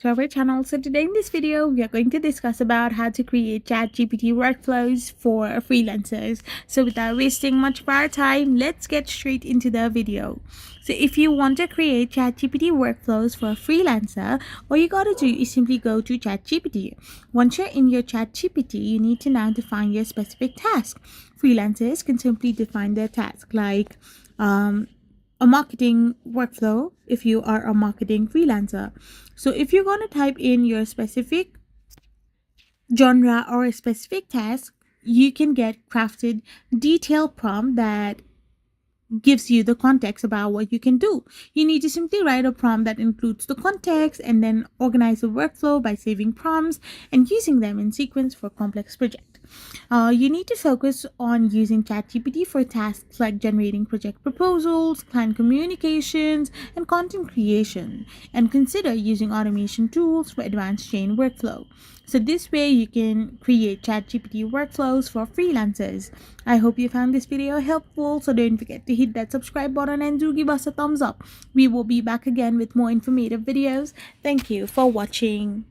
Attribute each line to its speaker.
Speaker 1: to our channel. So today in this video, we are going to discuss about how to create ChatGPT workflows for freelancers. So without wasting much of our time, let's get straight into the video. So if you want to create ChatGPT workflows for a freelancer, all you gotta do is simply go to ChatGPT. Once you're in your ChatGPT, you need to now define your specific task. Freelancers can simply define their task like a marketing workflow if you are a marketing freelancer. So if you're going to type in your specific genre or a specific task, you can get crafted detailed prompt that gives you the context about what you can do. You need to simply write a prompt that includes the context and then organize the workflow by saving prompts and using them in sequence for complex projects. You need to focus on using ChatGPT for tasks like generating project proposals, client communications, and content creation, and consider using automation tools for advanced chain workflow. So this way you can create ChatGPT workflows for freelancers. I hope you found this video helpful, so don't forget to hit that subscribe button and do give us a thumbs up. We will be back again with more informative videos. Thank you for watching.